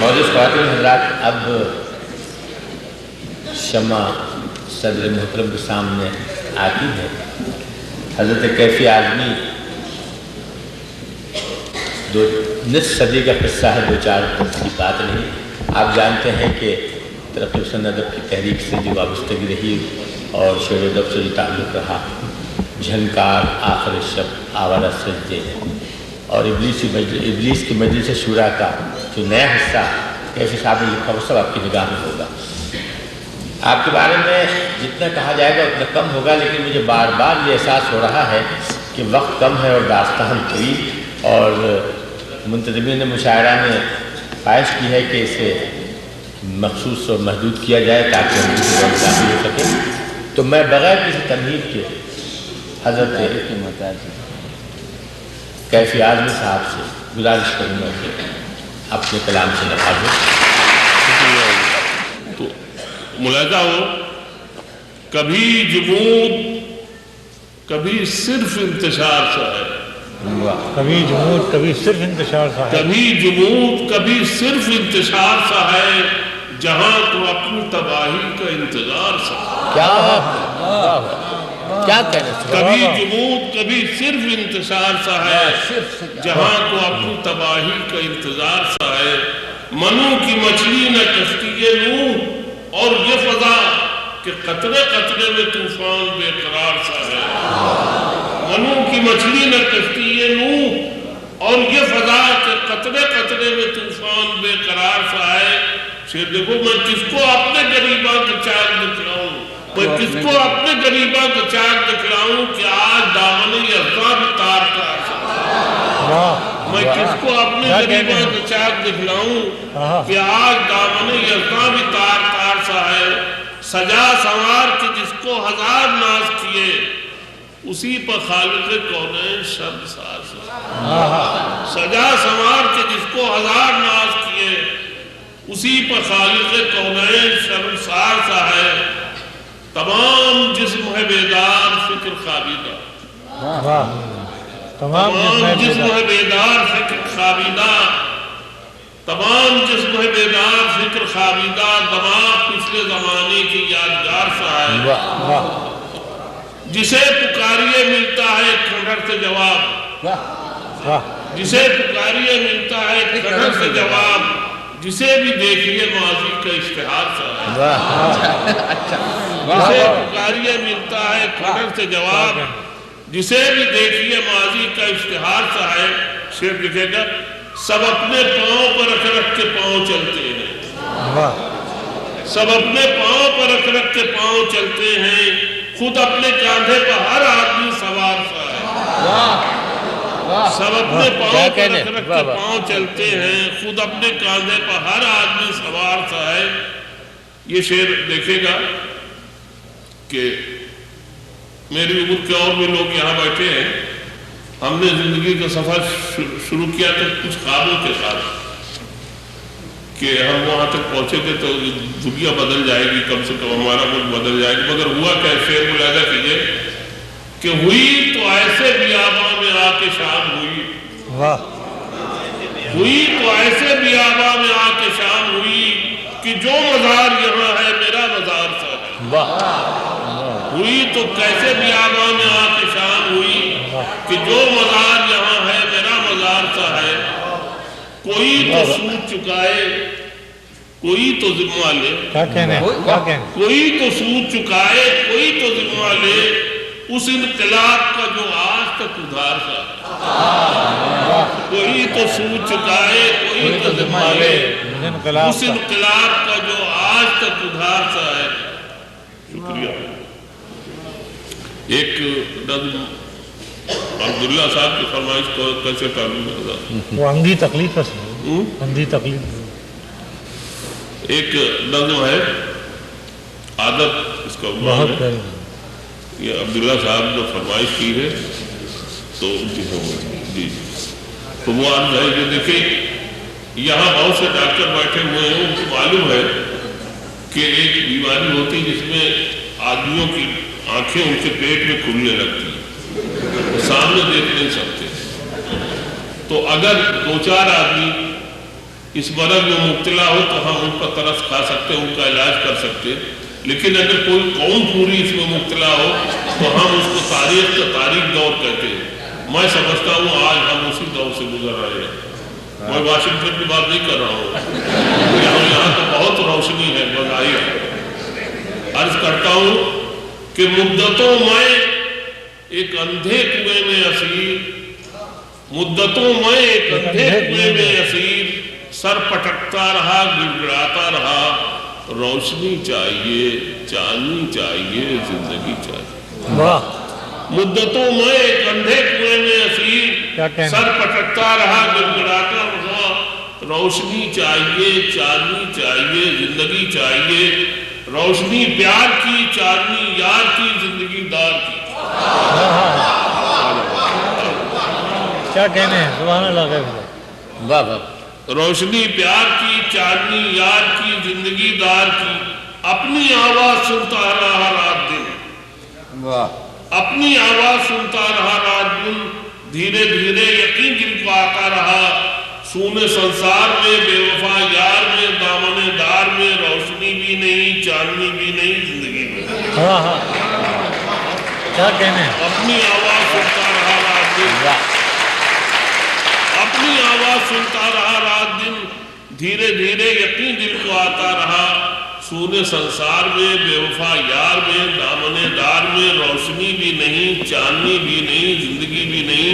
معزز خواتین حضرات، اب شمع صدر محترم کے سامنے آتی ہے۔ حضرت کیفی اعظمی نصف صدی کا قصہ ہے، دو چار کی بات نہیں۔ آپ جانتے ہیں کہ ترقی پسند ادب کی تحریک سے جو وابستگی رہی اور شعر و ادب سے جو تعلق رہا، جھنکار، آخر شب، آوارہ سجدے اور ابلیس کی مجلس شورا کا جو نیا حصہ کیفی صاحب نے لکھا، وہ سب آپ کی نگاہ میں ہوگا۔ آپ کے بارے میں جتنا کہا جائے گا اتنا کم ہوگا، لیکن مجھے بار بار یہ احساس ہو رہا ہے کہ وقت کم ہے اور داستان طویل، اور منتظمین مشاعرہ نے خواہش کی ہے کہ اسے مخصوص اور محدود کیا جائے تاکہ ہم کسی کو داخل ہو سکے۔ تو میں بغیر کسی تمہید کے حضرت کیفی اعظمی صاحب سے گزارش کروں گا کہ اپنے کلام سے نوازیں۔ تو ملاحظہ ہو، کبھی جمود کبھی صرف انتشار سا ہے، کبھی جمود کبھی صرف انتشار سا ہے، کبھی جمود کبھی صرف انتشار سا ہے، جہاں تو اپنی تباہی کا انتظار سا ہے۔ کیا کہنے سے کبھی جمود کبھی صرف انتشار سا ہے، جہاں کو اپنی تباہی کا انتظار سا ہے۔ منو کی مچھلی نہ کشتی نوح، اور یہ فضا کہ قطرے قطرے میں طوفان بے قرار سا ہے۔ منو کی مچھلی نہ کشتی نوح، اور یہ فضا کہ قطرے قطرے میں طوفان بے قرار سا ہے۔ شیر دیکھو، میں کس کو اپنے غریباں کا چاک دکھلاؤں، میں کس کو اپنے غریباں کا چاک دکھلاؤں کہ آج دامن یزداں بھی تار تار سا ہے۔ میں کس کو اپنے غریباں کا چاک دکھلاؤں کہ آج دامن یزداں بھی تار تار سا ہے۔ سجا سنوار کے جس کو ہزار ناز کیے، اسی پر خالق کونین شرمسار سا ہے۔ سجا سنوار کے جس کو ہزار ناز کیے، اسی پر خالق کونین شرمسار سا ہے۔ تمام جسم ہے بیدار فکر خوابیدہ، تمام جسم ہے بیدار فکر خوابیدہ، تمام جسم ہے بیدار فکر خوابیدہ، دماغ پچھلے زمانے کی یادگار سا ہے۔ جسے پکاریے ملتا ہے کھنڈر سے جواب، جسے پکاریے ملتا ہے کھنڈر سے جواب، جسے بھی دیکھیے ماضی کا اشتہار سا ہے۔ جسے پکاریے ملتا ہے کھنڈر سے جواب، جسے بھی دیکھیے ماضی کا اشتہار سا ہے۔ شعر لکھے گا، سب اپنے پاؤں پر رکھ رکھ کے پاؤں چلتے ہیں، سب اپنے پاؤں پر رکھ رکھ کے پاؤں چلتے ہیں، خود اپنے کاندھے پر ہر آدمی سوار سا ہے۔ سب اپنے پاؤں پر رکھ رکھ کے پاؤں چلتے ہیں، خود اپنے کاندھے پر ہر آدمی سوار سا ہے۔ یہ شعر دیکھے گا کہ میری عمر کے اور بھی لوگ یہاں بیٹھے ہیں، ہم نے زندگی کا سفر شروع کیا تھا کچھ خوابوں کے ساتھ کہ ہم وہاں تک پہنچے تھے تو دنیا بدل جائے گی، کم سے کم ہمارا ملک بدل جائے گا، مگر ہوا کیا؟ شعر ملاحظہ کیجئے کہ ہوئی تو ایسے بیاباں میں آ کے شام ہوئی، ہوئی تو ایسے بیاباں میں آ کے شام ہوئی کہ جو مزار یہاں ہے میرا مزار سا ہے۔ ہوئی تو کیسے بیاباں میں آ کے شام ہوئی کہ جو مزار یہاں ہے میرا مزار سا ہے۔ کوئی تو سود چکائے کوئی تو ذمہ لے، کوئی تو سود چکائے کوئی تو ذمہ لے، اس انقلاب کا جو آج تک ادھار سا ہے۔ کوئی تو سود چکائے کوئی تو ذمہ لے، اس انقلاب کا جو آج تک ادھار سا ہے۔ شکریہ۔ ایک نظم عبداللہ صاحب کی فرمائش کو کیسے تعلیم ہے؟ وہ اندھی تکلیف ہے، اندھی تکلیف۔ ایک نظم ہے عادت، اس کا عنوان ہے، یہ عبداللہ صاحب نے فرمائش کی ہے تو جی تو وہ عرض ہے کہ دیکھیں یہاں بہت سے ڈاکٹر بیٹھے ہوئے ہیں، ان کو معلوم ہے کہ ایک بیماری ہوتی جس میں آدمیوں کی آنکھیں ان کے پیٹ میں کھلنے لگتی ہیں، سامنے دیکھ نہیں سکتے، تو اگر دو چار آدمی اس مرض میں مبتلا ہو تو ہم ان پر ترس کھا سکتے، ان کا علاج کر سکتے، لیکن اگر کوئی قوم پوری اس میں مبتلا ہو تو ہم اس کو تاریخ کا تاریخ دور کہتے ہیں۔ میں سمجھتا ہوں آج ہم اسی دور سے گزر رہے ہیں۔ میں واشنگٹن کی بات نہیں کر رہا ہوں، یہاں تو بہت روشنی ہے بظاہر۔ عرض کرتا ہوں کہ مدتوں میں ایک اندھے کنویں میں اسیر، مدتوں میں ایک اندھے کنویں میں اسیر، سر پٹکتا رہا، گڑگڑاتا رہا، روشنی چاہیے، چاندنی چاہیے، زندگی چاہیے۔ واہ، مدتوں میں ایک اندھے کنویں میں اسیر، سر پٹکتا رہا، گڑگڑاتا رہا، روشنی چاہیے، چاندنی چاہیے، زندگی چاہیے، روشنی پیار کی، چاندنی یار کی، زندگی دار کی۔ کیا کہنے ہیں، سبحان اللہ۔ واہ واہ، روشنی پیار کی، چاندنی یار کی، زندگی دار کی، اپنی آواز سنتا رہا رات دن، اپنی آواز سنتا رہا رات دن، دھیرے دھیرے یقین دل کو آتا رہا، سونے سنسار میں، بے وفا یار میں، دامن دار میں، روشنی بھی نہیں، چاندنی بھی نہیں، زندگی بھی نہیں۔ ہاں ہاں، کیا کہنے ہیں۔ اپنی آواز سنتا رہا رات دن، اپنی آواز سنتا رہا رات دن، دھیرے دھیرے یقین دل کو آتا رہا، سونے سنسار میں، بے وفا یار میں، دامن دار میں، روشنی بھی نہیں، چاندنی بھی نہیں، زندگی بھی نہیں،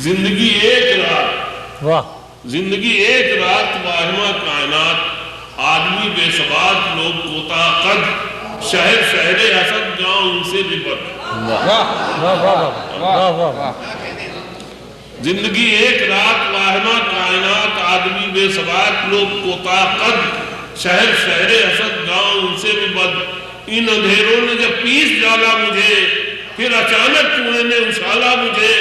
زندگی ایک رات، واہ، زندگی ایک رات، واہمہ کائنات، آدمی بے ثبات، لوگ کوتا قد، شہر شہر حسد، گاؤں ان سے بھی بد۔ واہ واہ واہ واہ واہ، زندگی ایک رات، واہمہ کائنات، آدمی بے ثبات، لوگ کوتا قد، شہر شہر حسد، گاؤں ان سے بھی بد۔ ان اندھیروں نے جب پیس ڈالا مجھے، پھر اچانک کنویں نے اچھالا مجھے،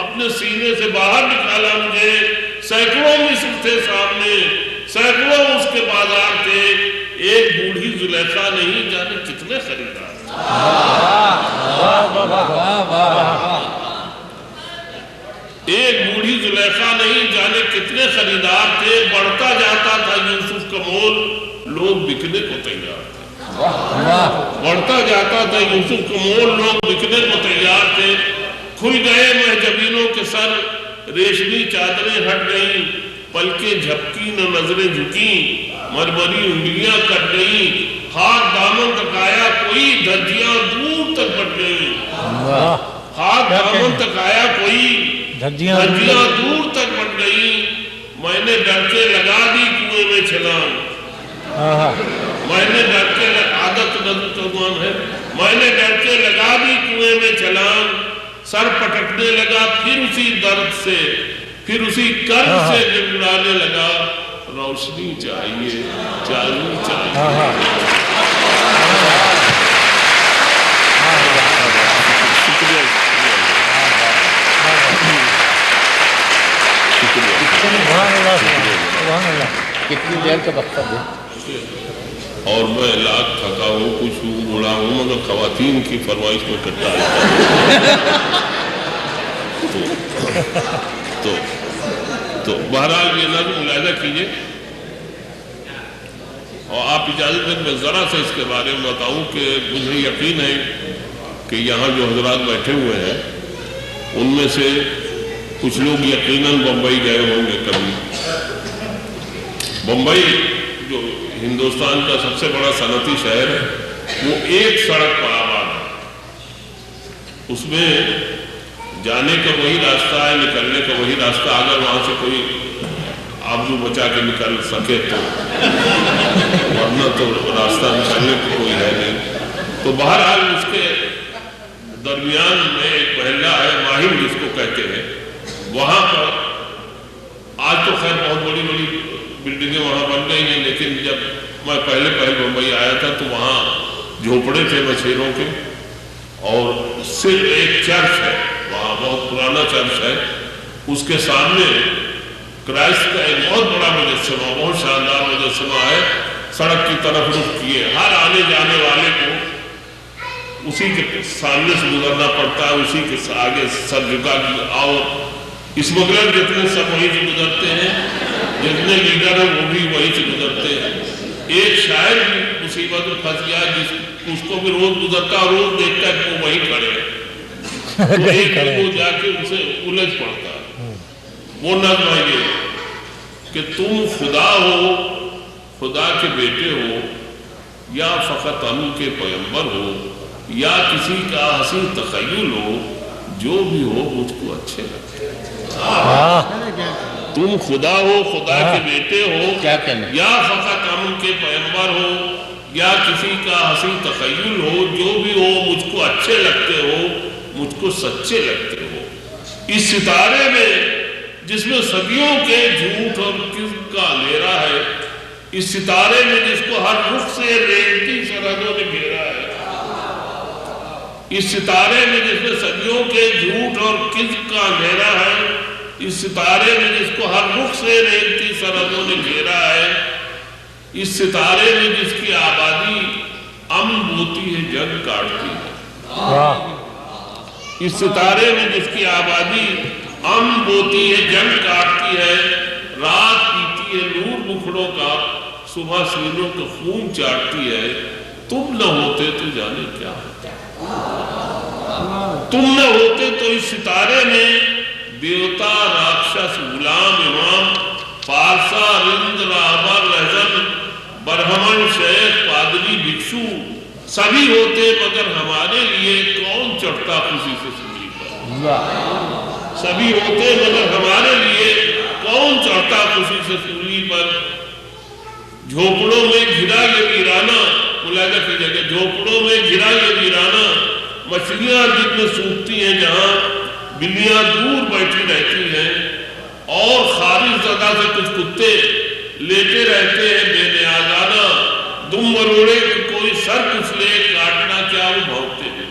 اپنے سینے سے باہر نکالا مجھے، سینکڑوں مصر تھے سامنے، سینکڑوں اس کے بازار تھے، ایک بوڑھی زلیخا نہیں جانے کتنے خریدار۔ ایک بوڑھی زلیخا نہیں جانے کتنے خریدار تھے، بڑھتا جاتا تھا یوسف کا مول، لوگ بکنے کو تیار تھے، بڑھتا جاتا تھا یوسف کا مول، لوگ بکنے کو تیار تھے۔ کھل گئے محجبینوں کے سر، ریشمی چادریں ہٹ گئیں، پلکیں جھپکی نہ نظریں جھکیں، مرمری انگلیاں کٹ گئیں، ہاتھ دامن تک آیا کوئی، دھجیاں دور تک بٹ گئیں، ہاتھ دامن تک آیا کوئی، دھجیاں دور تک بٹ گئیں، میں نے ڈر کے لگا دی کنویں میں چھلانگ، میں نے ڈر کے عادت نظر ہے، میں نے ڈر کے لگا دی کنویں میں چھلانگ، سر پٹکنے لگا پھر اسی درد سے، پھر اسی کرب سے گڑگڑانے لگا، روشنی چاہیے، چاندنی چاہیے۔ کتنی دیر کا وقت دے؟ اور میں لاکھ تھکا ہوں، کچھ ہوں، بوڑھا ہوں، مگر خواتین کی فرمائش میں کرتا ہے۔ تو بہرحال یہ نظم ملاحظہ کیجئے، اور آپ اجازت دیں میں ذرا سے اس کے بارے میں بتاؤں کہ مجھے یقین ہے کہ یہاں جو حضرات بیٹھے ہوئے ہیں ان میں سے کچھ لوگ یقیناً بمبئی گئے ہوں گے کبھی۔ بمبئی جو ہندوستان کا سب سے بڑا صنعتی شہر ہے، وہ ایک سڑک پر آباد ہے، اس میں جانے کا وہی راستہ ہے، نکلنے کا وہی راستہ، اگر وہاں سے کوئی آبرو بچا کے نکل سکے تو، ورنہ تو راستہ نکلنے کو کوئی ہے نہیں۔ تو بہرحال اس کے درمیان میں ایک محلہ ہے، ماہم جس کو کہتے ہیں، وہاں پر آج تو خیر بہت بڑی بڑی بلڈنگیں وہاں بن گئی ہیں، لیکن جب میں پہلے بمبئی آیا تھا تو وہاں جھوپڑے تھے مچھیروں کے، اور صرف ایک چرچ ہے وہاں، بہت پرانا چرچ ہے، اس کے سامنے کرائسٹ کا ایک بہت بڑا مجسمہ، بہت شاندار مجسمہ ہے، سڑک کی طرف رخ کیے، ہر آنے جانے والے کو اسی کے سامنے سے گزرنا پڑتا ہے، اسی کے آگے سر جھکا کے، اور اسمگلر جتنے سب وہیں سے گزرتے ہیں، جتنے لیڈر ہیں وہ بھی وہیں سے گزرتے ہیں. ایک شاعر بھی مصیبت میں پھنس گیا اس کو بھی روز گزرتا روز دیکھتا ہے کہ وہ وہیں کھڑے ہیں تو ایک وہ جا کے اسے الجھ پڑتا ہے. وہ نظم ہے یہ کہ تم خدا ہو خدا کے بیٹے ہو یا فقط ان کے پیغمبر ہو یا کسی کا حسین تخیل ہو جو بھی ہو مجھ کو اچھے لگتے ہیں. تم خدا ہو خدا کے بیٹے ہو یا فقط امن کے پیغمبر ہو یا کسی کا حسین تخیل ہو جو بھی ہو مجھ کو اچھے لگتے ہو مجھ کو سچے لگتے ہو. اس ستارے میں جس میں صدیوں کے جھوٹ اور کذب کا اندھیرا ہے اس ستارے میں جس کو ہر رخ سے رینگتی سرحدوں نے گھیرا ہے اس ستارے میں جس میں صدیوں کے جھوٹ اور کذب کا اندھیرا ہے اس ستارے میں جس کو ہر رخ سے رینگتی سرحدوں نے گھیرا ہے اس ستارے میں جس کی آبادی امن بوتی ہے جنگ کاٹتی ہے اس ستارے میں جس کی آبادی امن بوتی ہے جنگ کاٹتی ہے رات پیتی ہے نور مکھڑوں کا صبح سینوں کا خون چاٹتی ہے. تم نہ ہوتے تو جانے کیا ہوتا تم نہ ہوتے تو اس ستارے میں دیوتا راکشس غلام امام پارسا رند راہبر رہزن برہمن شیخ پادری بھکشو سبھی ہوتے مگر ہمارے لیے کون چڑھتا خوشی سے سولی پر سبھی ہوتے مگر ہمارے لیے کون چڑھتا خوشی سے سولی پر. جھوپڑوں میں گھرا یہ ویرانہ ملاحظہ کی جگہ جھوپڑوں میں گھرا یہ ویرانہ مچھلیاں دن میں سوکھتی ہیں جہاں بلیاں دور بیٹھی رہتی ہیں اور خارج زدہ سے کچھ کتے لیٹے رہتے ہیں بے نیازانہ دم مروڑے کہ کوئی سر کچلے کاٹنا کیا وہ بھونکتے ہیں.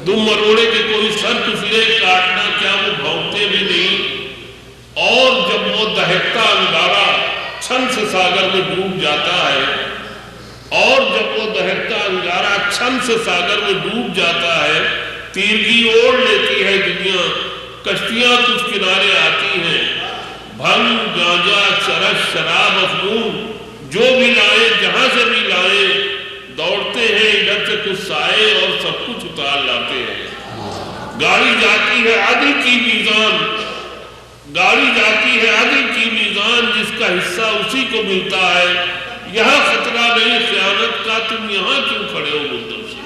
دم مروڑے کہ کوئی سر کچلے کاٹنا کیا وہ بھونکتے بھی نہیں. اور جب وہ دہکتا انگارہ چھن سے ساگر میں ڈوب جاتا ہے اور جب وہ دہکتا انگارہ چھن سے ساگر میں ڈوب جاتا ہے تیرگی اوڑھ لیتی ہے دنیا کشتیاں کچھ کنارے آتی ہیں بھنگ گانجا چرس شراب افیون جو بھی لائیں جہاں سے بھی لائیں دوڑتے ہیں ادھر سے کچھ سائے اور سب کچھ اتار لاتے ہیں. گاڑی جاتی ہے عدل کی میزان گاڑی جاتی ہے عدل کی میزان جس کا حصہ اسی کو ملتا ہے. یہاں خطرہ نہیں خیانت کا تم یہاں کیوں کھڑے ہو مدت سے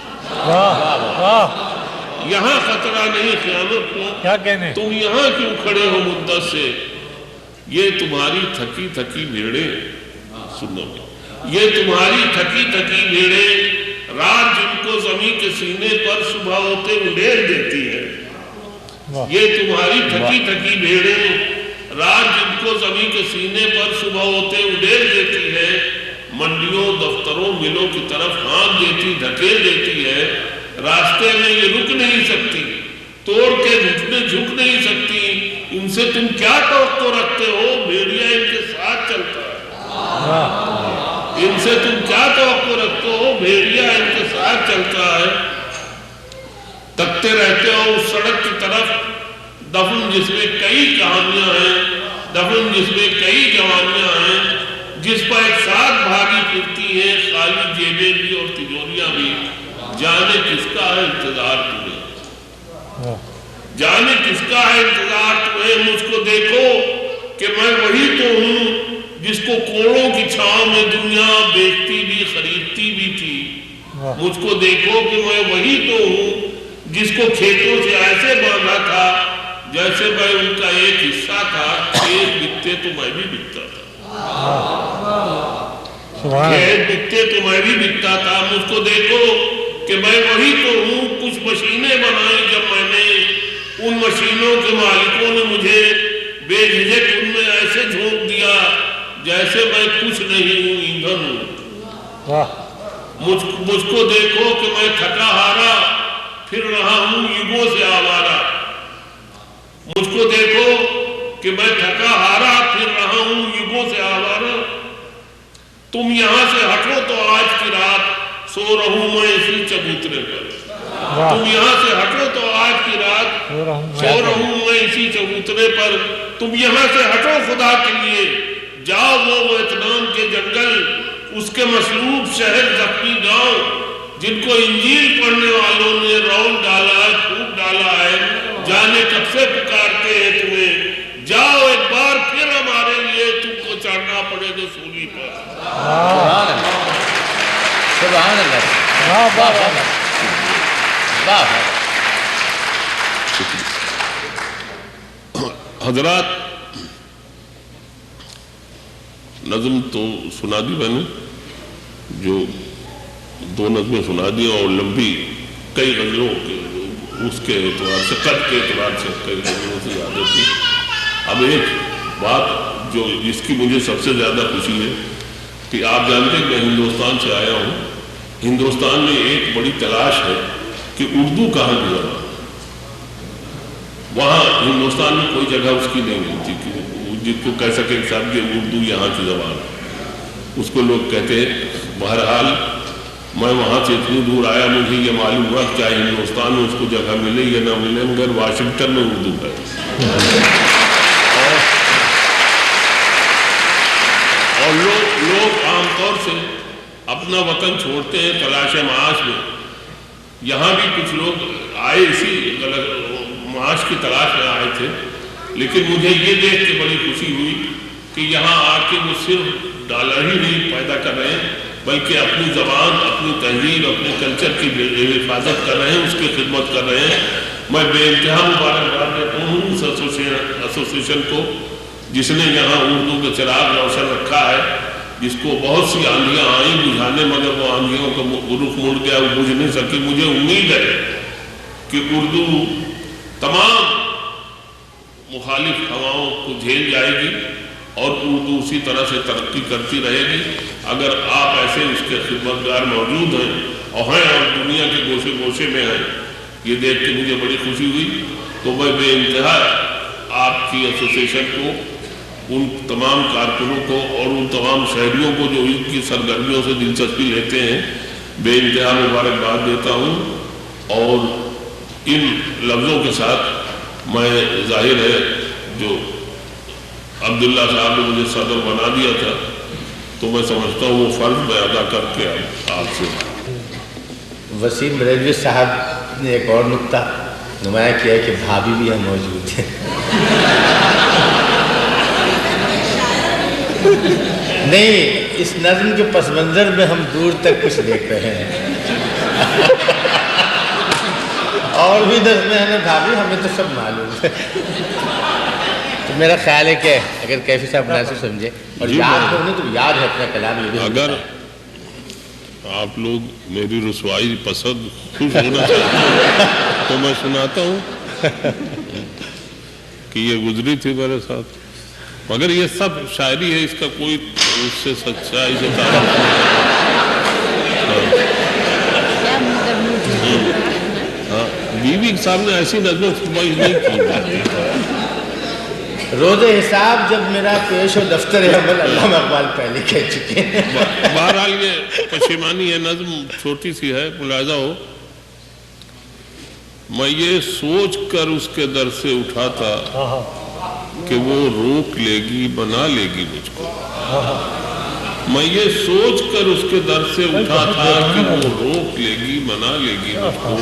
یہاں خطرہ نہیں خیانت کا تم یہاں کیوں کھڑے ہو مدت سے. یہ تمہاری تھکی تھکی بھیڑیں سنو یہ تمہاری تھکی تھکی بھیڑیں رات جن کو زمین کے سینے پر صبح ہوتے اڈیل دیتی ہے. یہ تمہاری تھکی تھکی بھیڑیں رات جن کو زمین کے سینے پر صبح ہوتے اڈیل دیتی ہے منڈیوں دفتروں ملوں کی طرف ہانک دیتی دھکیل دیتی ہے. راستے میں یہ رک نہیں سکتی توڑ کے گھٹنے جھک نہیں سکتی. ان سے تم کیا توقع رکھتے ہو بھیڑیا ان کے ساتھ چلتا ہے. ان سے تم کیا توقع رکھتے ہو بھیڑیا ان کے ساتھ چلتا ہے. تکتے رہتے ہو اس سڑک کی طرف دفن جس میں کئی کہانیاں ہیں دفن جس میں کئی جوانیاں ہیں جس پر ایک ساتھ بھاگی پھرتی ہے خالی جیبیں بھی اور تجوریاں بھی. جانے کس کا ہے انتظار تمہیں جانے کس کا ہے انتظار تمہیں. مجھ کو دیکھو کہ میں وہی تو ہوں جس کو کوڑوں کی چھاؤں میں دنیا بیچتی بھی خریدتی بھی تھی. مجھ کو دیکھو کہ میں وہی تو ہوں جس کو کھیتوں سے ایسے باندھا تھا جیسے میں ان کا ایک حصہ تھا. کھیت بکتے تو میں بھی بکتا تھا کھیت بکتے تو میں بھی بکتا تھا. مجھ کو دیکھو کہ میں وہی تو ہوں. کچھ مشینیں بنائیں جب میں نے ان مشینوں کے مالکوں نے مجھے بے جھجک ان میں ایسے جھونک دیا جیسے میں کچھ نہیں ہوں ایندھن ہوں. مجھ کو دیکھو کہ میں تھکا ہارا پھر رہا ہوں یگوں سے آوارا. مجھ کو دیکھو کہ میں تھکا ہارا پھر رہا ہوں یگوں سے آوارا. تم یہاں سے ہٹو تو آج کی رات سو رہوں میں اسی چبوترے پر تم یہاں سے ہٹو تو آج کی رات سو رہوں میں اسی چبوترے پر. تم یہاں سے ہٹو خدا کے لیے, جاؤ وہ اطمینان کے جنگل, اس کے مصلوب شہر زخمی گاؤں جن کو انجیل پڑھنے والوں نے رون ڈالا ہے, پھوٹ ڈالا ہے, جانے کب سے پکارتے ہیں تمہیں. جاؤ ایک بار پھر ہمارے لیے تم کو چڑھنا پڑے گا سولی پر. سبحان اللہ. حضرات, نظم تو سنا دی میں نے, جو 2 نظمیں سنا دی اور لمبی کئی غزلوں کے اس کے اعتبار سے, قد کے اعتبار سے کئی غزلوں سے زیادہ تھی. اب ایک بات جو جس کی مجھے سب سے زیادہ خوشی ہے کہ آپ جانتے ہیں میں ہندوستان سے آیا ہوں. ہندوستان میں ایک بڑی تلاش ہے کہ اردو کہاں کی زبان. وہاں ہندوستان میں کوئی جگہ اس کی نہیں ملتی کہ جس کو کہہ سکے صاحب کہ اردو یہاں کی زبان. اس کو لوگ کہتے ہیں. بہرحال میں وہاں سے اتنی دور آیا, مجھے یہ معلوم ہوا کہ چاہے ہندوستان میں اس کو جگہ ملے یا نہ ملے, مگر واشنگٹن میں اردو ہے. اور لوگ عام طور سے اپنا وطن چھوڑتے ہیں تلاش معاش میں. یہاں بھی کچھ لوگ آئے اسی معاش کی تلاش میں آئے تھے, لیکن مجھے یہ دیکھ کے بڑی خوشی ہوئی کہ یہاں آ کے وہ صرف ڈالر ہی نہیں پیدا کر رہے ہیں بلکہ اپنی زبان, اپنی تہذیب, اپنے کلچر کی حفاظت کر رہے ہیں, اس کی خدمت کر رہے ہیں. میں بے انتہا مبارکباد دیتا ہوں اس ایسوسیشن کو جس نے یہاں اردو کا چراغ روشن رکھا ہے, جس کو بہت سی آندھیاں آئیں بجھانے, مگر وہ آندھیوں کا رخ مڑ گیا, وہ بجھ نہیں سکی. مجھے امید ہے کہ اردو تمام مخالف ہواؤں کو جھیل جائے گی اور اردو اسی طرح سے ترقی کرتی رہے گی اگر آپ ایسے اس کے خدمتگار موجود ہیں اور دنیا کے گوشے گوشے میں ہیں. یہ دیکھ کے مجھے بڑی خوشی ہوئی. تو میں بے انتہا آپ کی ایسوسیشن کو, ان تمام کارکنوں کو اور ان تمام شہریوں کو جو ان کی سرگرمیوں سے دلچسپی لیتے ہیں بے انتہا مبارکباد دیتا ہوں. اور ان لفظوں کے ساتھ میں ظاہر ہے جو عبداللہ صاحب نے مجھے صدر بنا دیا تھا تو میں سمجھتا ہوں وہ فرض میں ادا کر کے آپ سے. وسیم رضوی صاحب نے ایک اور نکتہ نمایاں کیا کہ بھابھی بھی ہم موجود ہیں. نہیں, اس نظم کے پس منظر میں ہم دور تک کچھ دیکھ رہے ہیں. اور بھی نظمیں ہیں بھابھی, ہمیں تو سب معلوم ہے. تو میرا خیال ہے کہ اگر کیفی صاحب مناسب سمجھے اور یاد ہونے تو یاد ہے اپنا کلام. یہ بھی اگر آپ لوگ میری رسوائی پسند خوش ہونا چاہتے ہیں تو میں سناتا ہوں کہ یہ گزری تھی میرے ساتھ, مگر یہ سب شاعری ہے, اس کا کوئی اس سے سچائی سے تعلق نہیں. بیوی کے سامنے ایسی نظمیں نہیں کی. روز حساب جب میرا پیش و دفتر عمل علامہ اقبال پہلے کہہ چکے ہیں. بہرحال یہ پشیمانی ہے, نظم چھوٹی سی ہے, ملاحظہ ہو. میں یہ سوچ کر اس کے در سے اٹھا تھا کہ وہ روک لے گی بنا لے گی مجھ کو. میں یہ سوچ کر اس کے در سے اٹھا تھا کہ وہ روک لے گی بنا لے گی مجھ کو.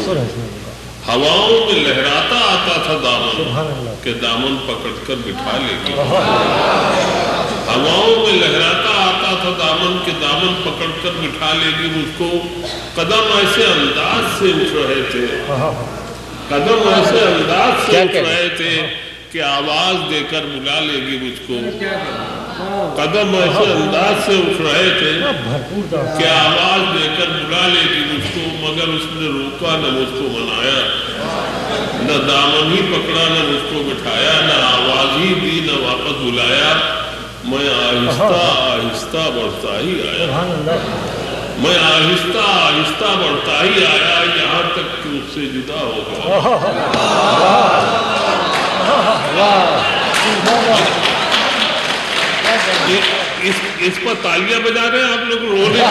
ہواؤں میں لہراتا آتا تھا دامن کہ دامن پکڑ کر بٹھا لے گی. ہواؤں میں لہراتا آتا تھا دامن کہ دامن پکڑ کر بٹھا لے گی مجھ کو. قدم ایسے انداز سے اٹھ رہے تھے, قدم ایسے انداز سے اٹھ رہے تھے کہ آواز دے کر بلا لے گی مجھ کو. قدم ایسے انداز سے اٹھ رہے تھے کہ آواز دے کر بلا لے گی مجھ کو, مگر اس نے روکا نہ مجھ کو منایا, نہ دامن ہی پکڑا نہ مجھ کو بٹھایا, نہ آواز ہی دی نہ واپس بلایا. میں آہستہ آہستہ بڑھتا ہی آیا, میں آہستہ آہستہ بڑھتا ہی آیا یہاں تک کہ اس سے جدا ہو گیا. اس پر تالیاں بجا رہے ہیں آپ لوگ, رو رہے ہیں.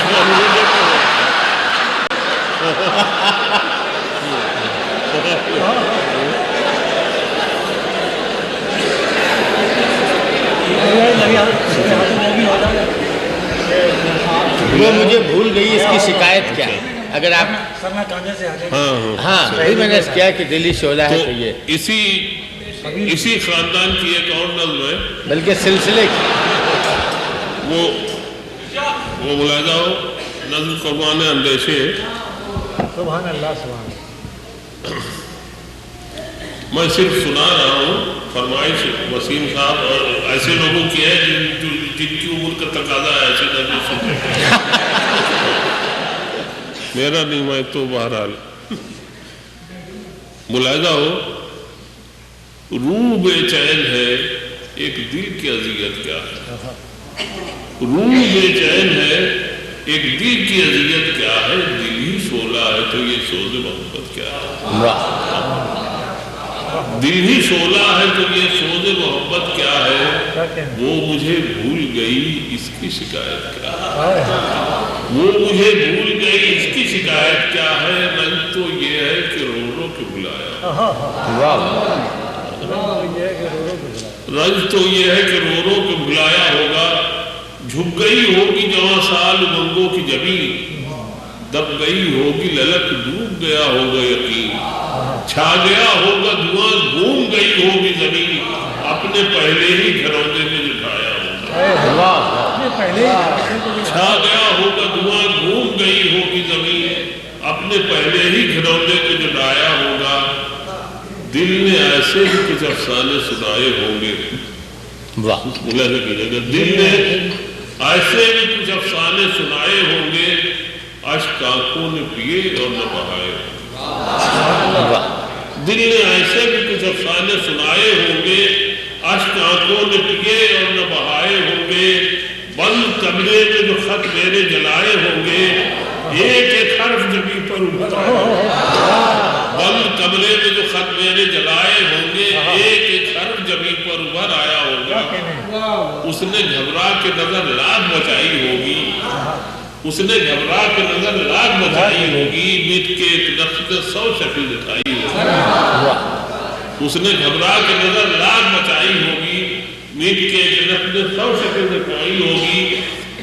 وہ مجھے بھول گئی، اس کی شکایت کیا ہے؟ اگر آپ سرنا کاندھے سے آگے ہاں وہی میں نے کیا کہ دلی شعلہ ہے تو یہ اسی خاندان کی ایک اور نظم ہے، بلکہ سلسلے کی وہ ملاحظہ ہو، نظم قربان اندیشے۔ سبحان اللہ سبحان میں صرف سنا رہا ہوں، فرمائش وسیم صاحب اور ایسے لوگوں کی ہے جن کی عمر کا تقاضا ہے ایسے نظم سننے کا، میرا نہیں، میں تو بہرحال ملاحظہ ہو، روح بے چین ہے ایک دل کی اذیت کیا ہے، روح بے چین ہے ایک دل کی اذیت کیا ہے، دل ہی شعلہ ہے تو یہ سوز محبت کیا ہے، دل ہی شعلہ ہے تو یہ سوز محبت کیا ہے، وہ مجھے بھول گئی اس کی شکایت کیا ہے، وہ مجھے بھول گئی اس کی شکایت کیا ہے، رنج تو یہ ہے کہ رو رو کے بلایا، رنج تو یہ ہے کہ رو رو کے بلایا ہوگا، جھک گئی ہوگی جواں سال امنگوں کی جبین، دب گئی ہوگی للک ڈوب گیا ہوگا یقین، چھا گیا ہوگا دھواں گھوم گئی ہوگی زمین، اپنے پہلے ہی گھروندے میں جٹایا ہوگا، چھا گیا ہوگا دھواں گھوم گئی ہوگی زمین، اپنے پہلے ہی گھروندے میں جٹایا ہوگا، دل نے ایسے ہی کچھ افسانے سنائے ہوں گے، دل نے ایسے بھی کچھ افسانے سنائے ہوں گے، اشک آنکھوں نے پیے اور نہ بہائے، دل نے ایسے بھی کچھ افسانے سنائے ہوں گے، اشک آنکھوں نے پیے اور نہ بہائے ہوں گے، بند کمرے میں جو خط میرے جلائے ہوں گے، ایک ایک حرف جبیں پر ابھر آیا ہوگا، بند کمرے میں جو خط میرے جلائے ہوں گے، ایک ایک حرف جبیں پر ابھر آیا ہوگا، اس نے گھبرا کے نظر لاگ بچائی ہوگی، اس نے گھبرا کے نظر لاگ بچائی ہوگی، مٹ کے ایک نقش 100 شکل دکھائی ہوگی، اس نے گھبرا کے نظر لاگ بچائی ہوگی، مٹ کے ایک نقش 100 شکل دکھائی ہوگی،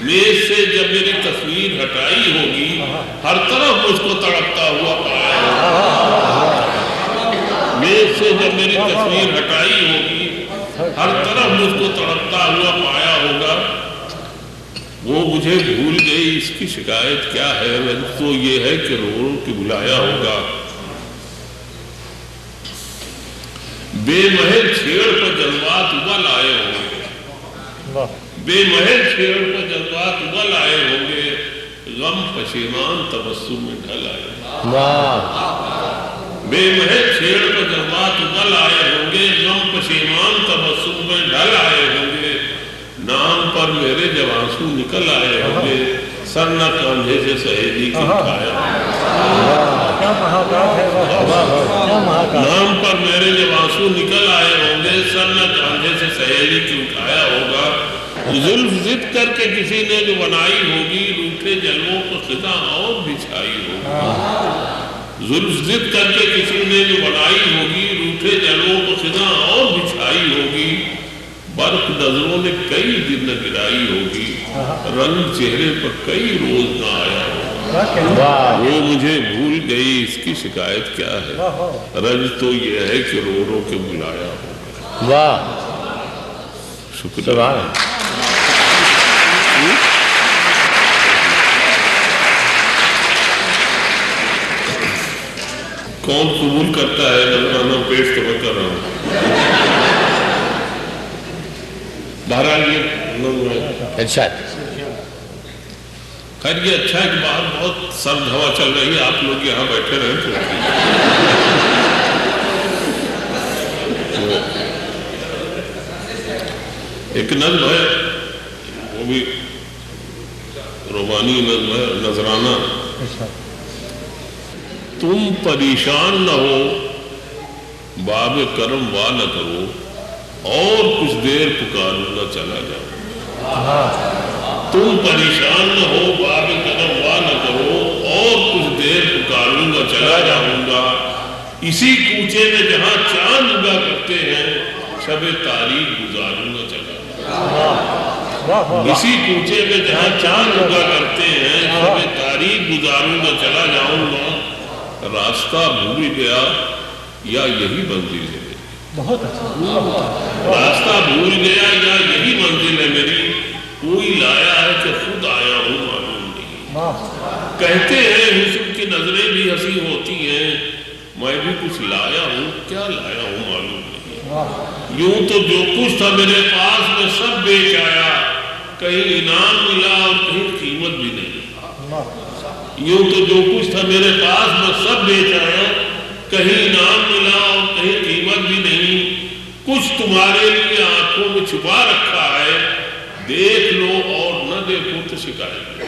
میز سے جب میری تصویر ہٹائی ہوگی، ہر طرف مجھ کو تڑپتا ہوا پایا ہوگا، میز سے جب میری تصویر ہٹائی ہوگی، ہر طرف مجھ کو تڑپتا ہوا پایا ہوگا، وہ مجھے بھول گئی اس کی شکایت کیا ہے، رنج تو یہ ہے کہ رو رو کے بلایا ہوگا، بے محل چھیڑ پر جذبات ابل آئے ہوں گے، بے محل چھیڑ پر جذبات ابل آئے ہوں گے، غم پشیمان تبسم میں ڈھل آئے ہوں گے، بے محل چھیڑ پر جذبات ابل آئے ہوں گے، غم پشیمان تبسم میں ڈھل آئے ہوں گے، نام پر میرے جب آنسو نکل آئے ہوں گے، سر نہ کاندھے سے سہیلی کی اٹھایا نام پر میرے جب آنسو نکل آئے ہوں گے، سر نہ کاندھے سے سہیلی کی اٹھایا ہوگا، زلف ضد کر کے کسی نے جو بنائی ہوگی، روٹھے جلووں کو خزاں اور بچھائی ہوگی، زلف ضد کر کے کسی نے جو بنائی ہوگی، روٹھے جلووں کو خزاں اور بچھائی ہوگی، برق نظروں نے کئی دن نہ گرائی ہوگی، رنگ چہرے پر کئی روز نہ آیا ہوگا، وہ مجھے بھول گئی اس کی شکایت کیا ہے، رنج تو یہ ہے کہ رو رو کے بلایا ہوگا۔ واہ، شکریہ۔ کون قبول کرتا ہے نظرانہ پیش تو میں کر رہا ہوں، بہرحال یہ ارشاد۔ خیر یہ اچھا ہے کہ باہر بہت سرد ہوا چل رہی ہے، آپ لوگ یہاں بیٹھے رہیں تو ایک نظم ہے، وہ بھی رومانی نظم ہے، نذرانہ۔ تم پریشان نہ ہو، باب کرم وا نہ کرو، اور کچھ دیر پکاروں گا چلا جاؤں، تم پریشان نہ ہو، باب کرم وا نہ کرو، اور کچھ دیر پکاروں گا چلا جاؤں گا، اسی کوچے میں جہاں چاند اگا کرتے ہیں شب تاریخ گزاروں گا چلا اسی کوچے میں جہاں چاند اگا کرتے ہیں شب تاریخ گزاروں گا چلا جاؤں گا راستہ بھول گیا یا یہی منزل ہے بہت اچھا راستہ بھول گیا یا یہی منزل ہے میری کوئی لایا ہے کہ خود آیا ہوں معلوم نہیں کہتے ہیں حسن کی نظریں بھی ہنسی ہوتی ہیں میں بھی کچھ لایا ہوں کیا لایا ہوں معلوم نہیں یوں تو جو کچھ تھا میرے پاس میں سب بیچ آیا کہیں انعام ملا اور کہیں قیمت بھی نہیں یوں تو جو کچھ تھا میرے پاس میں سب بیچ آیا کہیں انعام ملا اور کہیں قیمت بھی نہیں کچھ تمہارے لیے آنکھوں میں چھپا رکھا ہے دیکھ لو اور نہ دیکھو تو شکایت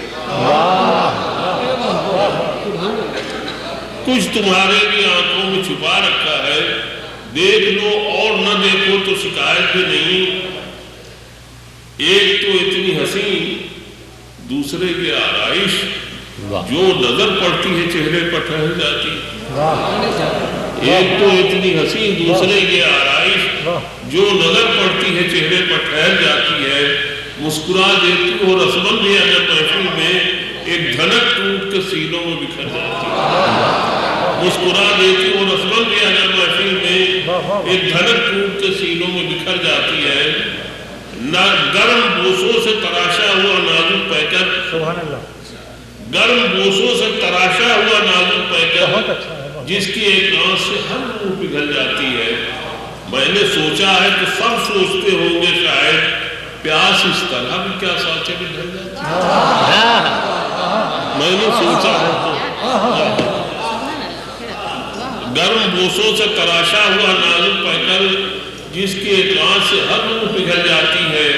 کچھ تمہارے لیے آنکھوں میں چھپا رکھا ہے دیکھ لو اور نہ دیکھو تو شکایت بھی نہیں ایک تو اتنی حسین دوسرے کی آرائش جو نظر پڑتی ہے چہرے پر ٹھہر جاتی ایک تو اتنی حسین دوسرے کی آرائش جو نظر پڑتی ہے چہرے پر ٹھہر جاتی ہے مسکرا دیتی ہو رسمن بھی اگر محفل میں ایک دھنک ٹوٹ کے سینوں میں بکھر جاتی ہے مسکرا دیتی ہو رسمن بھی اگر محفل میں ایک دھنک ٹوٹ کے سینوں میں بکھر جاتی ہے نہ گرم بوسوں سے تراشا ہوا نازک پیکر گرم بوسوں سے تراشا ہوا نازک پیکر جس کی ایک آنکھ سے ہر روح پگھل جاتی ہے میں نے سوچا ہے کہ سب سوچتے ہوں گے شاید پیاس اس طرح بھی کیا سانچے میں ڈھل جاتی ہے میں نے سوچا ہے تو گرم بوسوں سے تراشا ہوا نازک پیکر جس کی ایک آنکھ سے ہر روح پگھل جاتی ہے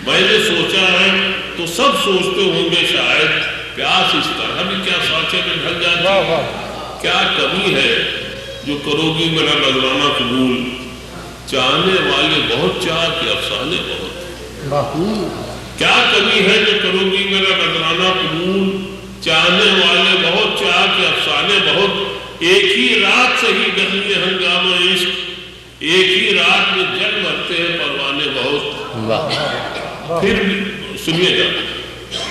میں نے سوچا ہے تو سب سوچتے ہوں گے شاید پیاس اس طرح بھی کیا سانچے میں ڈھل جاتی ہے کیا کمی ہے جو کرو گی میرا نذرانہ قبول چاہنے والے بہت چاہ کے افسانے بہت کیا کمی ہے جو کرو گی میرا نذرانہ قبول چاہنے والے بہت چاہ کے افسانے بہت ایک ہی رات سے ہی گرمی ہنگامہ عشق ایک ہی رات میں جل بھرتے ہیں پروانے بہت پھر سنیے گا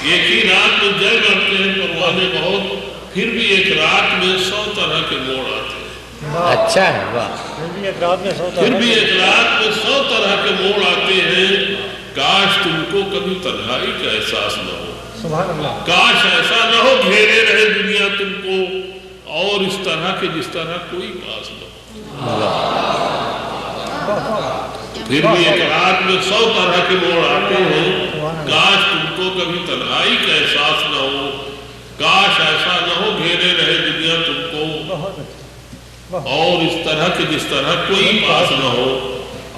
ایک ہی رات میں جل بھرتے ہیں پروانے بہت پھر بھی ایک رات میں 100 طرح کے موڑ آتے ہیں اچھا ہے پھر بھی ایک رات میں 100 طرح کے موڑ آتے ہیں کاش تم کو کبھی تنہائی کا احساس نہ ہو کاش ایسا نہ ہو گھیرے رہے دنیا تم کو اور اس طرح کے جس طرح کوئی پاس نہ ہو پھر بھی ایک رات میں 100 طرح کے موڑ آتے ہیں کاش تم کو کبھی تنہائی کا احساس نہ ہو کاش ایسا نہ ہو گھیرے رہے دنیا تم کو اور اس طرح کے جس طرح کوئی پاس نہ ہو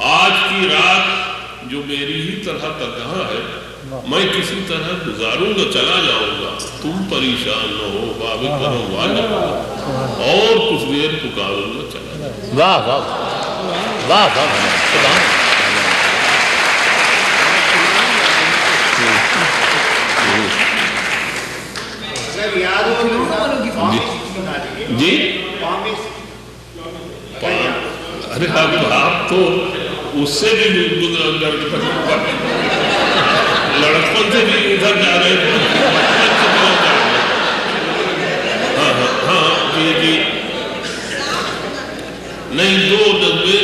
آج کی رات جو میری ہی طرح تنہا ہے میں کسی طرح گزاروں گا چلا جاؤں گا تم پریشان نہ ہو باب کرم والے اور کچھ دیر پکاروں گا چلا جاؤں گا واہ واہ واہ واہ سبحان جی ارے آپ تو اس سے بھی لڑکپن سے بھی ادھر جا رہے ہیں ہاں جی نہیں دو جذبے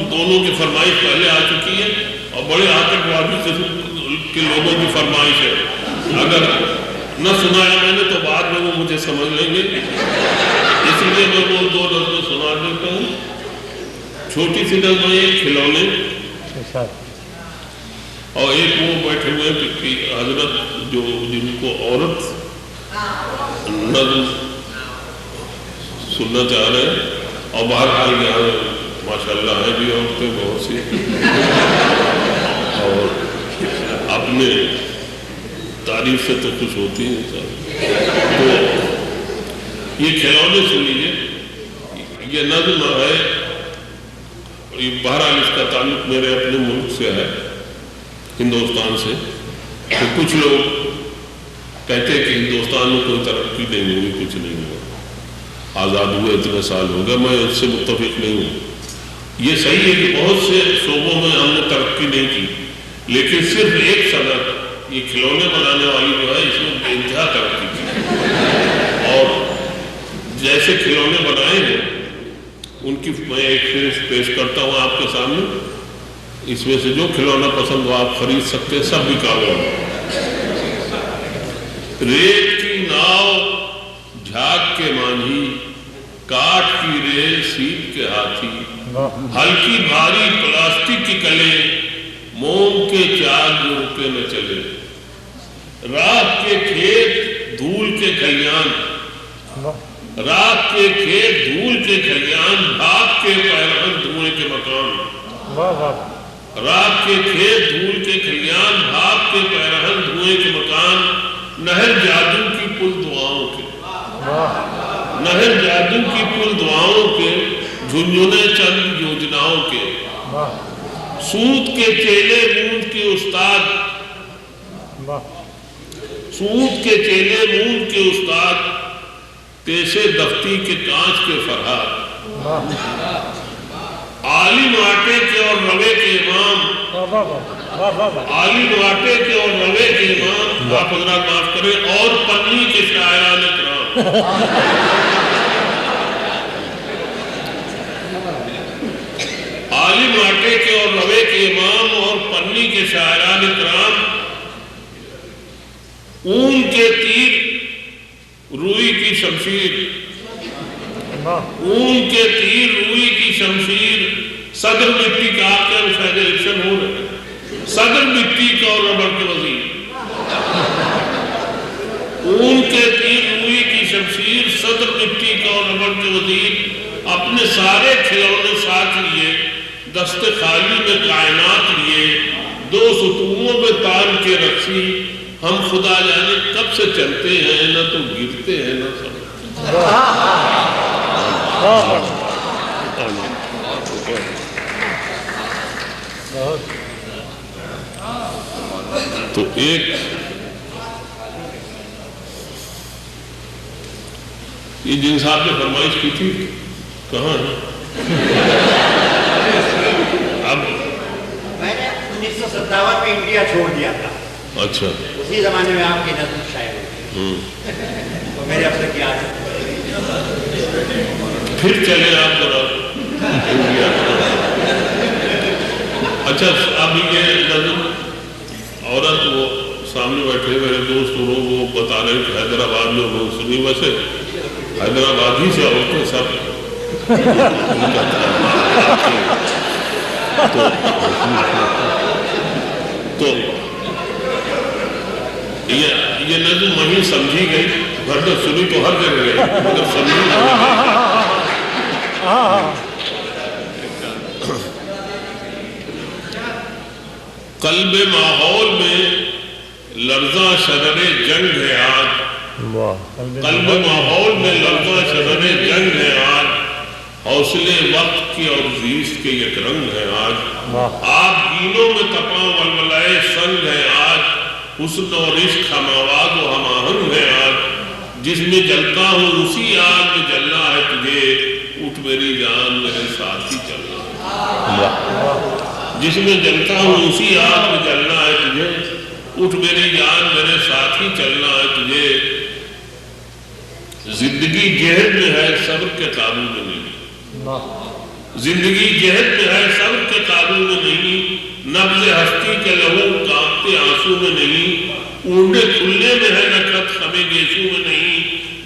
دونوں کی فرمائش پہلے آ چکی ہے اور بڑے آتنکوادی کے لوگوں کی فرمائش ہے اگر نہ سنایا میں نے تو بعد میں وہ مجھے سمجھ لیں گے اس لیے میں وہ 2 نظمیں سنا دیتا ہوں چھوٹی سی نظم ایک کھلونے اور ایک وہ بیٹھے ہوئے کہ حضرت جو جن کو عورت نظم سننا چاہ رہے ہیں اور بہرحال یہاں ماشاءاللہ ہے بھی عورتیں بہت سی اور اپنے تعریف سے تو خوش ہوتی ہیں تو یہ کھلونے سن لیجیے یہ نظم ہے بہرحال اس کا تعلق میرے اپنے ملک سے ہے ہندوستان سے تو کچھ لوگ کہتے ہیں کہ ہندوستان میں کوئی ترقی نہیں ہوئی کچھ نہیں ہوا آزاد ہوئے اتنے سال ہو گئے، میں اس سے متفق نہیں ہوں۔ یہ صحیح ہے کہ بہت سے شعبوں میں ہم نے ترقی نہیں کی، لیکن صرف ایک صنعت یہ کھلونے بنانے والی جو ہے اس میں بے انتہا ترقی کی، اور جیسے کھلونے بنائے ہیں ان کی میں ایک فہرست پیش کرتا ہوں آپ کے سامنے۔ اس میں سے جو کھلونا پسند ہو آپ خرید سکتے ہیں، سب بکا ہوا ہے۔ ریت کی ناؤ جھاگ کے مانجھی، کاٹ کی ریل سیپ کے ہاتھی، ہلکی بھاری پلاسٹک کی کلے، موم کے چاک جو رکے نہ چلے، رات کے کھیت دھول کے کھلیان، رات کے کھیت دھول کے کھلیان، بھاگ کے پیرہن دھوئیں کے مکان، رات کے کھیت دھول کے کھلیان، بھاگ کے پیرہن دھوئیں کے مکان، نہر جادو کی پل دعاؤں کے، نہر جادو کی پل دعاؤں کے، جھنجھنے چند یوجناؤں کے، سود کے چیلے مونج کے استاد، سود کے چیلے مونج کے استاد، تیسے دفتی کے کانچ کے فرہاد، عالم آٹے کے اور روے کے امام، عالم آٹے کے اور روے کے امام، آپ حضرات معاف کریں، اور پنی کے شاعران کرام، عالم آٹے کے اور روے کے امام اور پنی کے شاعران کرام، اون کے تیر روئی کی شمشیر، اون کے تیر روئی کی شمشیر، صدر مٹی کا آپ کے شاید الیکشن ہو رہے ہیں، صدر مٹی کا اور ربڑ کے وزیر، اون کے تیر روئی کی شمشیر، صدر مٹی کا اور ربڑ کے وزیر، اپنے سارے کھلونے ساتھ لیے، دست خالی میں کائنات لیے، دو ستونوں میں تان کے رکھی، ہم خدا جانے کب سے چلتے ہیں، نہ تو گرتے ہیں نہ سمجھتے۔ تو ایک یہ جن صاحب نے فرمائش کی تھی کہاں ہے؟ اب میں نے 1957 میں انڈیا چھوڑ دیا تھا، اچھا اسی زمانے میں آپ کی نظم شائع ہوئی تو میرے اب تک یاد ہے۔ پھر چلے آپ ذرا انڈیا۔ اچھا اب یہ نظم عورت وہ سامنے بیٹھے میرے دوست لوگ وہ بتا رہے کہ حیدرآباد میں لوگ سنی، ویسے حیدرآباد ہی سے عورتیں سب تو یہ نظم وہیں سمجھی گئی، گھر تو سنی تو ہر جگہ گئی مگر سمجھی نہیں۔ قلب ماحول میں لرزاں شرر جنگ ہے آج، قلب ماحول میں لرزاں شرر جنگ ہے آج، حوصلے وقت کی اور زیست کے یک رنگ ہے آج، آپ گینوں میں تپاں ولولائے سنگ ہے آج، حسن اور عشق ہم آواز و ہم آہنگ ہے آج، جس میں جلتا ہوں اسی آگ میں جلنا ہے تجھے، اٹھ میری جان میرے ساتھ ہی چلنا ہے، جس میں جلتا ہوں اسی آگ میں جلنا ہے تجھے، اٹھ میری جان میرے ساتھ ہی چلنا ہے تجھے، زندگی جہد میں ہے صبر کے قابو میں نہیں، زندگی جہد میں ہے صبر کے قابو میں نہیں، نبض ہستی کے لہو کانپتے آنسو میں نہیں، اونڈے کھلنے میں ہے نکھت خمے گیسو میں نہیں،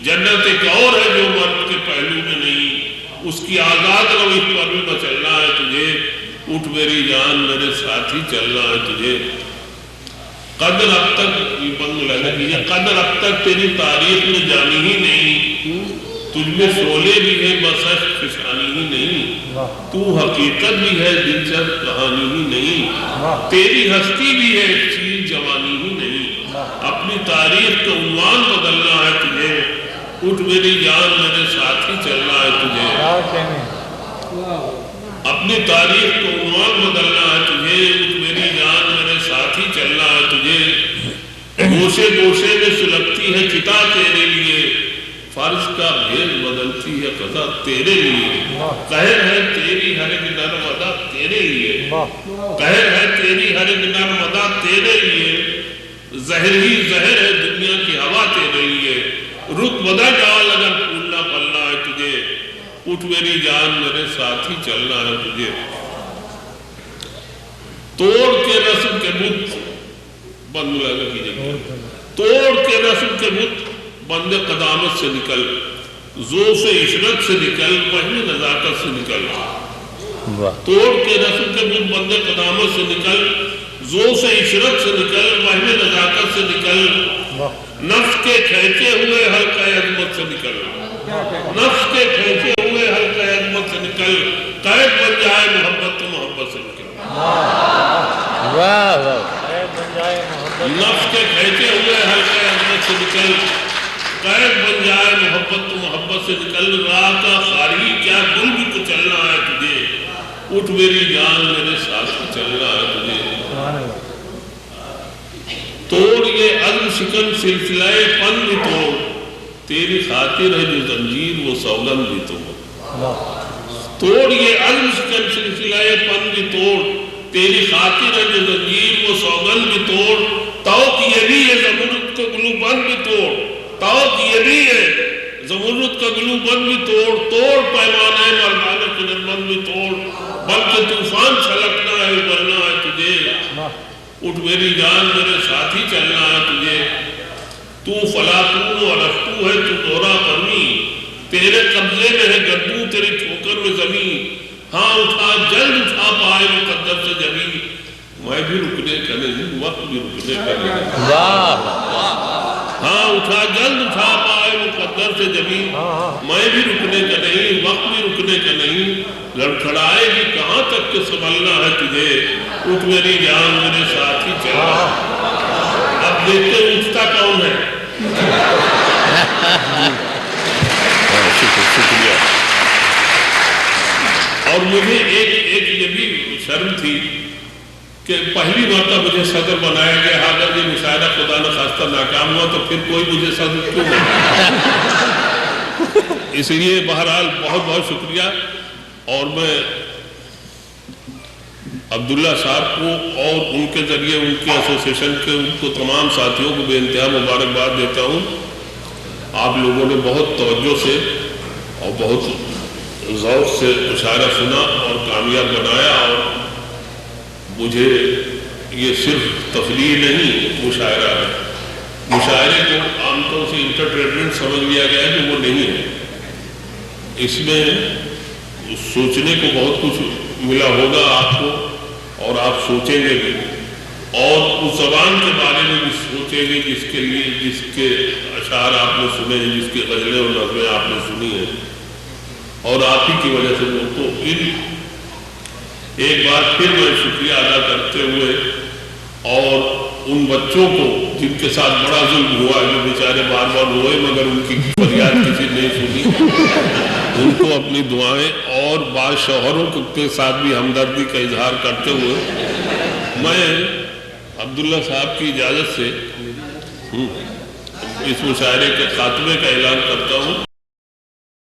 جنت ایک اور ہے جو مرد کے پہلو میں نہیں، اس کی آزاد روش پر بھی مچلنا ہے تجھے، اٹھ میری جان میرے ساتھ ہی چلنا ہے تجھے، قدر اب تک یہ بند لگا کہ قدر اب تک تیری تاریخ میں جانی ہی نہیں، تجھ میں شعلے بھی ہے بس عشق فشانی ہی نہیں، تو حقیقت بھی ہے دلچسپ کہانی ہی نہیں، تیری ہستی بھی ہے ایک چیز جوانی ہی نہیں، اپنی تاریخ کا عنوان بدلنا ہے تجھے، اٹھ میری جان میرے ساتھ ہی چلنا ہے تجھے، اپنی تاریخ کا عنوان بدلنا ہے تجھے، اٹھ میری جان میرے ساتھ ہی چلنا ہے تجھے، گوشے گوشے میں سلگتی ہے چتا تیرے لیے، فرض کا بھید بدلتی ہے قضا تیرے لیے، قہر ہے تیری ہر ایک نرم ادا تیرے لیے، قہر ہے تیری ہر ایک نرم ادا تیرے لیے، زہر ہی زہر ہے دنیا کی ہوا تیرے لیے، رت بدا ڈال اگر پھولنا پلنا ہے تجھے، اٹھ میری جان میرے ساتھ ہی چلنا ہے تجھے، توڑ کے رسم کے بت بند ملاقہ کیجئے، توڑ کے رسم کے بت بند قدامت سے نکل، ذوف عشرت سے نکل، وہم نزاکت سے نکل، توڑ کے رسم کے بت بند قدامت سے نکل، ذوف عشرت سے نکل، وہم نزاکت سے نکل، نفس کے کھینچے ہوئے حلقہ عظمت سے نکل، نفس کے کھینچے ہوئے حلقہ عظمت سے نکل، قید بن جائے محبت تو محبت سے نکل، نفس کے کھینچے ہوئے حلقہ عظمت سے نکل، قید بن جائے محبت تو محبت سے نکل، راہ کا خاری کیا گل بھی تو چلنا ہے تجھے، اٹھ میری جان میرے ساتھ چلنا ہے تجھے، توڑ یہ عزم شکن سلسلہ پن بھی توڑ، تیری خاطر ہے جو زنجیر وہ سوگن بھی توڑ، توڑ یہ عزم شکن سلسلہ پن بھی توڑ، تیری خاطر ہے جو زنجیر وہ سوگن بھی توڑ، توق یہ بھی ہے زمرد کا گلو بند بھی توڑ، توق یہ بھی ہے زمرد کا گلو بند بھی توڑ، توڑ پیمانے مردانہ کنر بند بھی توڑ، بلکہ طوفان چھلکنا ہے ابھرنا ہے تجھے، اٹھ میری جان میرے ساتھ ہی چلنا ہے تجھے، تو فلاطون و الفتو ہے تو دورہ پرمی، تیرے قبضے میں ہے گردوں تیری ٹھوکر میں زمین، ہاں اٹھا جلد اٹھا پائے مقدر سے جبین، میں بھی رکنے کا نہیں وقت بھی رکنے کا نہیں، ہاں اٹھا جلد اٹھا پائے مقدر سے جبین، میں بھی رکنے کا نہیں وقت بھی رکنے کا نہیں، لڑکھڑائے گی کہاں تک کہ سنبھلنا ہے تجھے، اٹھ میری جان میرے ساتھ ہی چلنا، اب دیکھتے اٹھتا کون ہے، شکریہ، اور مجھے ایک یہ بھی شرم تھی کہ پہلی مرتبہ مجھے صدر بنایا گیا، اگر یہ مشاہدہ خدا نخواستہ ناکام ہوا تو پھر کوئی مجھے صدر کیوں نہیں، اس لیے بہرحال بہت بہت شکریہ، اور میں عبداللہ صاحب کو اور ان کے ذریعے ان کے ایسوسیشن کے ان کو تمام ساتھیوں کو بے انتہا مبارکباد دیتا ہوں، آپ لوگوں نے بہت توجہ سے اور بہت ذوق سے مشاعرہ سنا اور کامیاب بنایا، اور مجھے یہ صرف تفریح نہیں مشاعرہ ہے، مشاعرے کو عام طور سے انٹرٹینمنٹ سمجھ لیا گیا ہے کہ وہ نہیں ہے، اس میں سوچنے کو بہت کچھ ملا ہوگا آپ کو، اور آپ سوچیں گے بھی، اور اس زبان کے بارے میں بھی سوچیں گے جس کے لیے جس کے اشعار آپ نے سنے ہیں، جس کی غزلیں اور نظمیں آپ نے سنی ہیں، اور آپ ہی کی وجہ سے وہ تو ایک بار پھر میں شکریہ ادا کرتے ہوئے، اور ان بچوں کو جن کے ساتھ بڑا ظلم ہوا جو بیچارے بار بار روئے مگر ان کی فریاد کسی نے نہیں سنی، ان کو اپنی دعائیں، اور بعض شوہروں کے ساتھ بھی ہمدردی کا اظہار کرتے ہوئے میں عبداللہ صاحب کی اجازت سے اس مشاعرے کے خاتمے کا اعلان کرتا ہوں۔